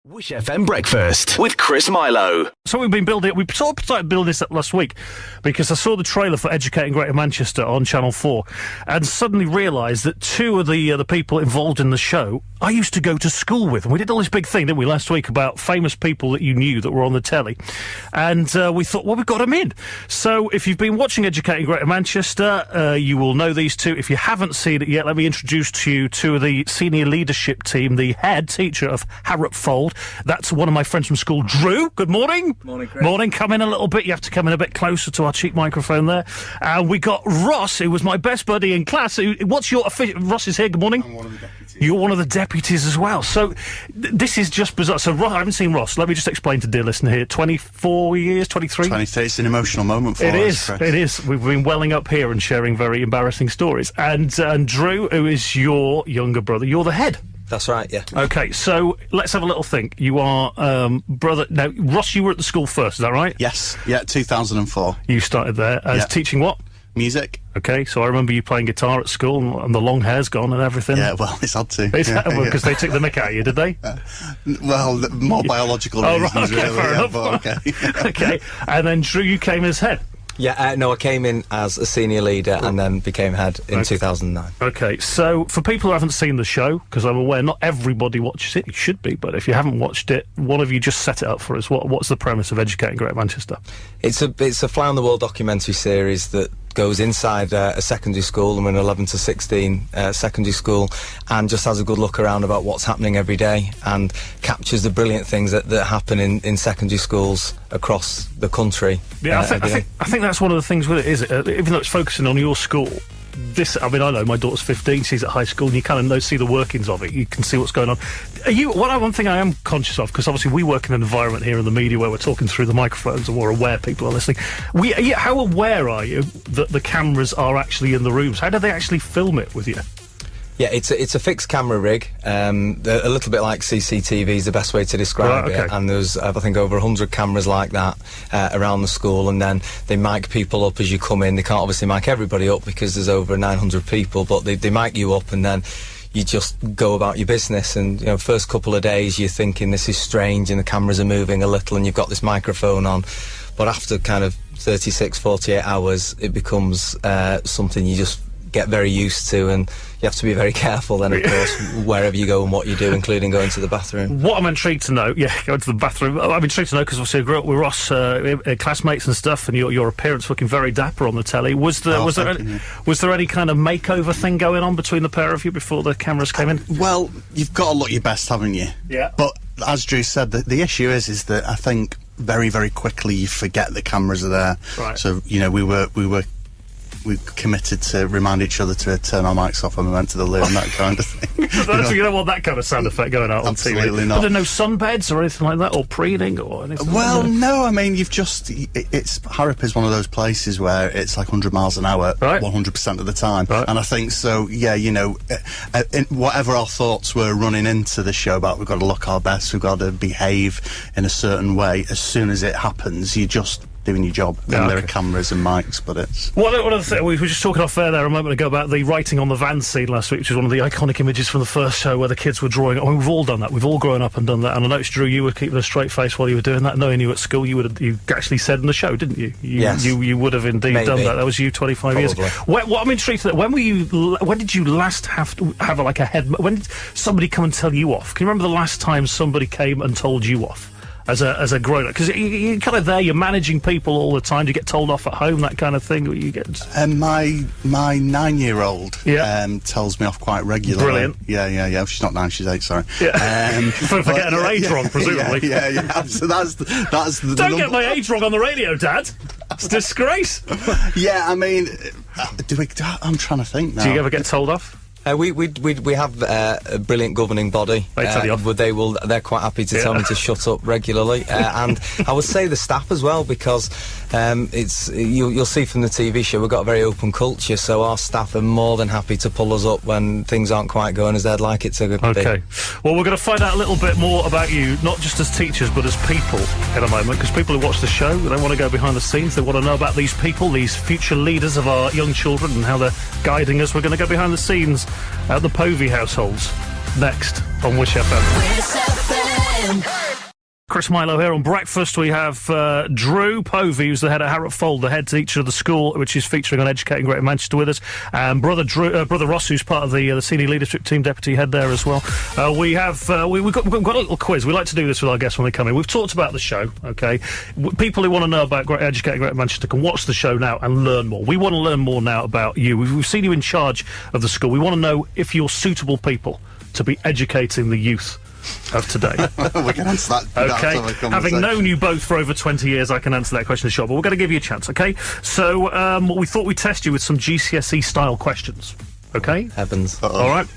Wish FM Breakfast with Chris Milo. So we sort of started building this up last week because I saw the trailer for Educating Greater Manchester on Channel 4 and suddenly realised that two of the people involved in the show I used to go to school with. And we did all this big thing, didn't we, last week about famous people that you knew that were on the telly. And we thought, well, we've got them in. So if you've been watching Educating Greater Manchester, you will know these two. If you haven't seen it yet, let me introduce to you two of the senior leadership team, the head teacher of Harrop Fold. That's one of my friends from school, Drew. Good morning. Morning, Chris. Morning. Come in a little bit. You have to come in a bit closer to our cheap microphone there. And we got Ross, who was my best buddy in class. What's your official... Ross is here. Good morning. I'm one of the deputies. You're one of the deputies as well. So this is just bizarre. So Ross, I haven't seen Ross. Let me just explain to dear listener here. 24 years, 23? 23. It's an emotional moment for us, Chris. It is. We've been welling up here and sharing very embarrassing stories. And Drew, who is your younger brother, you're the head. That's right, yeah. Okay, so let's have a little think. You are brother... Now, Ross, you were at the school first, is that right? Yes. Yeah, 2004. You started there as teaching what? Music. Okay, so I remember you playing guitar at school and the long hair's gone and everything. Yeah, well, it's had to. Because they took the mick out of you, did they? Well, more biological reasons, right, okay, really. Fair enough. But okay. Okay, and then Drew, you came as head. Yeah, no, I came in as a senior leader and then became head in 2009. Okay, so for people who haven't seen the show, because I'm aware not everybody watches it, you should be, but if you haven't watched it, one of you just set it up for us. What's the premise of Educating Greater Manchester? It's a fly on the wall documentary series that goes inside a secondary school. I'm an 11 to 16 secondary school, and just has a good look around about what's happening every day and captures the brilliant things that happen in secondary schools across the country. Yeah, I think that's one of the things with it, is it? Even though it's focusing on your school, I know my daughter's 15, she's at high school, and you kind of see the workings of it. You can see what's going on. One thing I am conscious of, because obviously we work in an environment here in the media where we're talking through the microphones and we're aware people are listening. How aware are you that the cameras are actually in the rooms? How do they actually film it with you? Yeah, it's a fixed camera rig, a little bit like CCTV is the best way to describe it, and there's, I think, over 100 cameras like that around the school, and then they mic people up as you come in. They can't obviously mic everybody up because there's over 900 people, but they mic you up, and then you just go about your business. And, first couple of days you're thinking this is strange and the cameras are moving a little and you've got this microphone on, but after kind of 36, 48 hours, it becomes something you just get very used to, and you have to be very careful then, of course, wherever you go and what you do, including going to the bathroom. What I'm intrigued to know, going to the bathroom, I'm intrigued to know, because obviously I grew up with Ross, classmates and stuff, and your appearance looking very dapper on the telly. Was there any kind of makeover thing going on between the pair of you before the cameras came in? Well, you've got to look your best, haven't you? Yeah. But as Drew said, the issue is that I think very, very quickly you forget the cameras are there. Right. So, we committed to remind each other to turn our mics off when we went to the loo and that kind of thing. You don't want that kind of sound effect going out on TV. Absolutely not. Are there no sunbeds or anything like that, or preening or anything? Well, no, I mean, Harrop is one of those places where it's like 100 miles an hour, right, 100% of the time. Right. And I think so, whatever our thoughts were running into the show about we've got to look our best, we've got to behave in a certain way, as soon as it happens, you just doing your job. And there are cameras and mics, but it's... Well, one of the things, we were just talking off air there a moment ago about the writing on the van scene last week, which was one of the iconic images from the first show where the kids were drawing. I mean, we've all done that. We've all grown up and done that. And I noticed, Drew, you were keeping a straight face while you were doing that. Knowing you at school, you actually said in the show, didn't you? Yes. You would have indeed done that. That was you 25 years ago. What I'm intrigued at, when did you last have like a head... When did somebody come and tell you off? Can you remember the last time somebody came and told you off? As a grown-up, because you're kind of there, you're managing people all the time. Do you get told off at home, that kind of thing? Or you get my 9-year-old tells me off quite regularly. Brilliant. Yeah. She's not 9, she's 8. Sorry. Yeah. For getting her age wrong, presumably. Yeah. So that's the Don't get my age wrong on the radio, Dad. It's a disgrace. Yeah, I mean, I'm trying to think now. Do you ever get told off? We have a brilliant governing body. They tell you off. They're quite happy to tell me to shut up regularly, and I would say the staff as well, because you'll see from the TV show we've got a very open culture, so our staff are more than happy to pull us up when things aren't quite going as they'd like it to be. Okay. Well, we're going to find out a little bit more about you, not just as teachers but as people in a moment, because people who watch the show, they want to go behind the scenes, they want to know about these people, these future leaders of our young children and how they're guiding us. We're going to go behind the scenes at the Povey households next on Wish FM. FM. Chris Milo here on Breakfast. We have Drew Povey, who's the head of Harrop Fold, the head teacher of the school, which is featuring on Educating Greater Manchester with us, and brother Ross, who's part of the senior leadership team, deputy head there as well. We've got a little quiz. We like to do this with our guests when they come in. We've talked about the show, okay? People who want to know about Educating Greater Manchester can watch the show now and learn more. We want to learn more now about you. We've seen you in charge of the school. We want to know if you're suitable people to be educating the youth of today. We can answer that. Okay. Having known you both for over 20 years, I can answer that question short, but we're going to give you a chance, okay? So, we thought we'd test you with some GCSE-style questions, okay? Heavens. All right.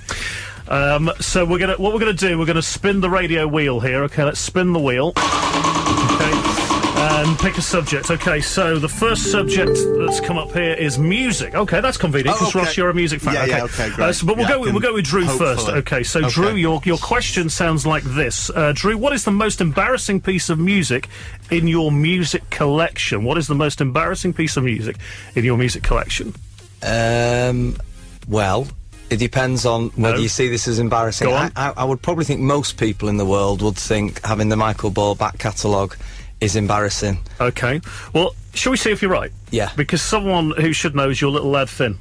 So what we're gonna do, we're gonna spin the radio wheel here, okay? Let's spin the wheel. Okay. And pick a subject. Okay, so the first subject that's come up here is music. Okay, that's convenient, because Ross, you're a music fan. Yeah, okay, great. But we'll go with Drew first. Okay, so Drew, your question sounds like this. Drew, what is the most embarrassing piece of music in your music collection? What is the most embarrassing piece of music in your music collection? Well, it depends on whether you see this as embarrassing. Go on. I would probably think most people in the world would think having the Michael Ball back catalogue is embarrassing. Okay. Well, shall we see if you're right? Yeah. Because someone who should know is your little lad Finn.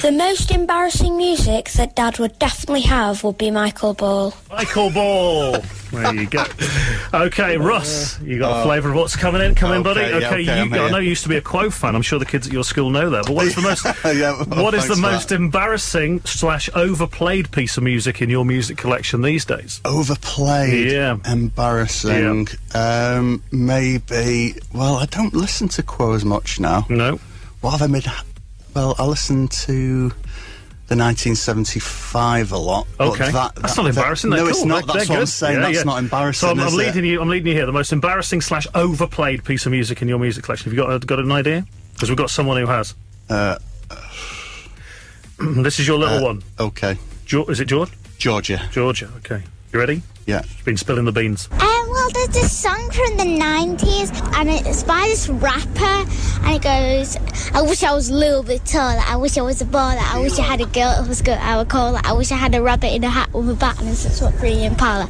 The most embarrassing music that Dad would definitely have would be Michael Ball. Michael Ball! There you go. Okay, Russ, you got a flavour of what's coming in? Come in, buddy. Okay, I know you used to be a Quo fan. I'm sure the kids at your school know that. But what is the most what is the most embarrassing / overplayed piece of music in your music collection these days? Overplayed? Yeah. Embarrassing? Yeah. Maybe... Well, I don't listen to Quo as much now. No. What have I made... Well, I listen to the 1975 a lot. Okay, that's not embarrassing. No, cool. it's not. That's what I'm saying. That's not embarrassing. So I'm leading you here. The most embarrassing / overplayed piece of music in your music collection. Have you got an idea? Because we've got someone who has. This is your little one. Okay. Is it George? Georgia. Georgia. Okay. You ready? Yeah. She's been spilling the beans. Well, there's this song from the 90s, and it's by this rapper, and it goes, I wish I was a little bit taller, I wish I was a baller, I wish I had a girl that was good, I would call her, I wish I had a rabbit in a hat with a bat and a 6'3" Impala.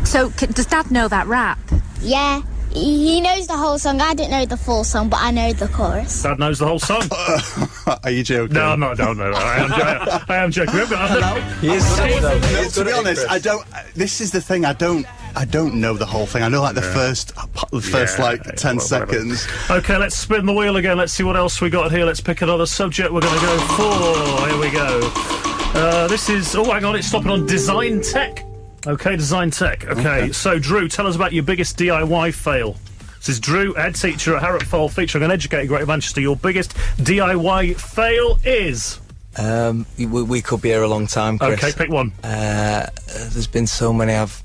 So, does Dad know that rap? Yeah. He knows the whole song. I don't know the full song, but I know the chorus. Dad knows the whole song. Are you joking? No, I'm not. No. I am joking. He is good at it, though. To be honest, I don't. This is the thing. I don't know the whole thing. I know like the first 10 seconds. Okay, let's spin the wheel again. Let's see what else we got here. Let's pick another subject. We're going to go for. Here we go. This is. Oh, hang on. It's stopping on design tech. Okay, design tech. Okay, so Drew, tell us about your biggest DIY fail. This is Drew, head teacher at Harrop Fold, featuring on Educating Greater Manchester. Your biggest DIY fail is? We could be here a long time, Chris. Okay, pick one. There's been so many. I've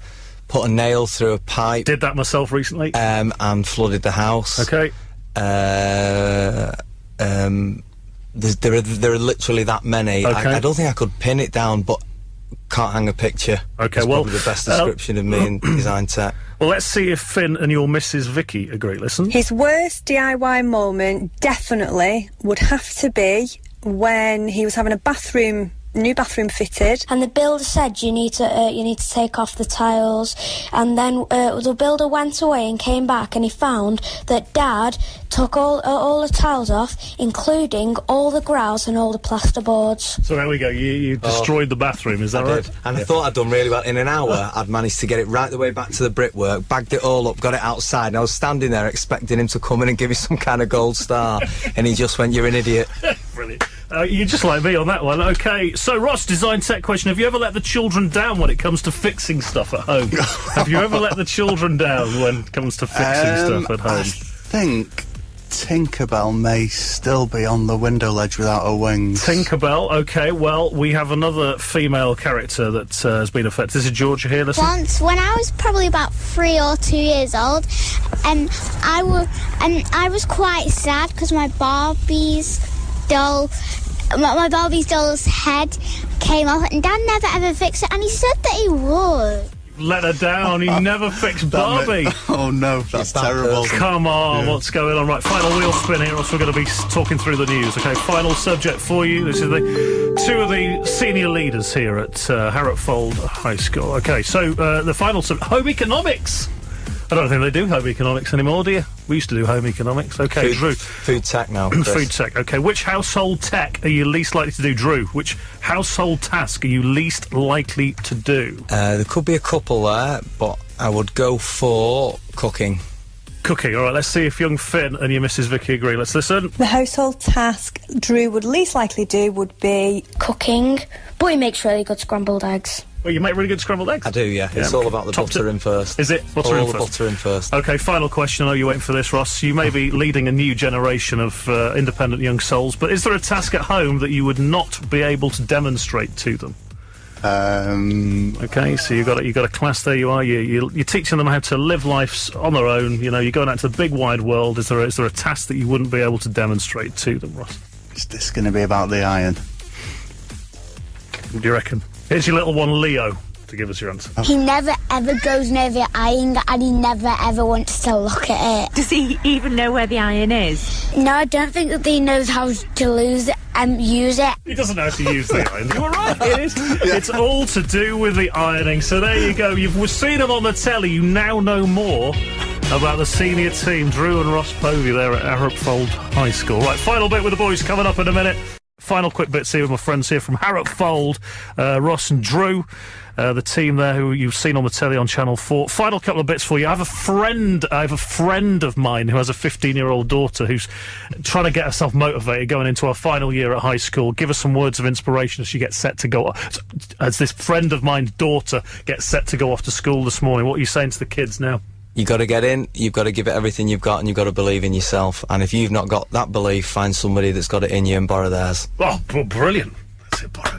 put a nail through a pipe. Did that myself recently. And flooded the house. Okay. There are literally that many. Okay. I don't think I could pin it down, but can't hang a picture. Okay, That's probably the best description of me in design tech. Well, let's see if Finn and your Mrs. Vicky agree. Listen. His worst DIY moment definitely would have to be when he was having a new bathroom fitted, and the builder said you need to take off the tiles, and then the builder went away and came back, and he found that Dad took all the tiles off, including all the grouts and all the plasterboards. So there we go. You destroyed the bathroom. Is that right? Did. And I thought I'd done really well. In an hour, I'd managed to get it right the way back to the brickwork, bagged it all up, got it outside, and I was standing there expecting him to come in and give me some kind of gold star, and he just went, "You're an idiot." Brilliant. You're just like me on that one. Okay, so Ross, design tech question. Have you ever let the children down when it comes to fixing stuff at home? Have you ever let the children down when it comes to fixing stuff at home? I think Tinkerbell may still be on the window ledge without her wings. Tinkerbell, okay, well, we have another female character that has been affected. This is Georgia here, listen. Once, when I was probably about 3 or 2 years old, and I was quite sad because my Barbie's doll's head came off, and Dad never ever fixed it, and he said that he would. let her down. You never fixed Barbie. Oh no, that's terrible. Come on, what's going on? Right, final wheel spin here, or else we're going to be talking through the news. Okay, final subject for you. This is the two of the senior leaders here at Harropfold High School. Okay, so the final subject, home economics. I don't think they do home economics anymore, do you? We used to do home economics. Okay, Drew. Food tech now, Chris. Food tech. Okay, which household tech are you least likely to do, Drew? Which household task are you least likely to do? There could be a couple there, but I would go for cooking. Cooking. All right, let's see if young Finn and your Mrs. Vicky agree. Let's listen. The household task Drew would least likely do would be cooking, but he makes really good scrambled eggs. Well, you make really good scrambled eggs. I do, yeah. It's all about the butter in first. Is it? Butter in first? All the butter in first. Okay, final question. I know you're waiting for this, Ross. You may be leading a new generation of independent young souls, but is there a task at home that you would not be able to demonstrate to them? Okay, so you got a class there. You are you're teaching them how to live life on their own. You know, you're going out to the big wide world. Is there a task that you wouldn't be able to demonstrate to them, Ross? Is this going to be about the iron? What do you reckon? Here's your little one, Leo, to give us your answer. He never ever goes near the iron, and he never ever wants to look at it. Does he even know where the iron is? No, I don't think that he knows how to use it. He doesn't know how to use the iron. You were right, it is. It's all to do with the ironing. So there you go. You've seen him on the telly. You now know more about the senior team, Drew and Ross Povey there at Harropfold High School. Right, final bit with the boys coming up in a minute. Final quick bits here with my friends here from Harropfold, Ross and Drew, the team there who you've seen on the telly on Channel 4. Final couple of bits for you. I have a friend of mine who has a 15-year-old daughter who's trying to get herself motivated going into her final year at high school. Give us some words of inspiration as she gets set to go. As this friend of mine's daughter gets set to go off to school this morning, what are you saying to the kids now? You got to get in, you've got to give it everything you've got, and you've got to believe in yourself. And if you've not got that belief, find somebody that's got it in you and borrow theirs. Oh, brilliant. That's it, I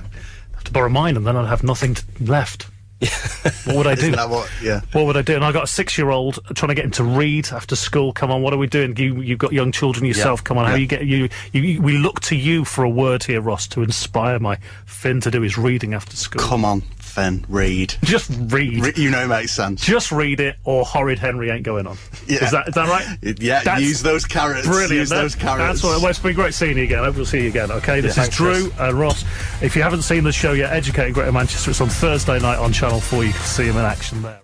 have to borrow mine and then I'd have nothing left. What would I do? Isn't that what? Yeah. What would I do? And I got a 6-year-old trying to get him to read after school. Come on, what are we doing? You've got young children yourself. Come on, how you get we look to you for a word here, Ross, to inspire my Finn to do his reading after school. Come on, Finn, read. Just read. You know it makes sense. Just read it, or Horrid Henry ain't going on. Yeah. Is that right? Yeah. Use those carrots. Brilliant. Use those carrots. That's what. Well, it's been great seeing you again. I hope we'll see you again. Okay. This is Drew and Ross. If you haven't seen the show yet, Educating Greater Manchester. It's on Thursday night on Channel 4. You can see him in action there.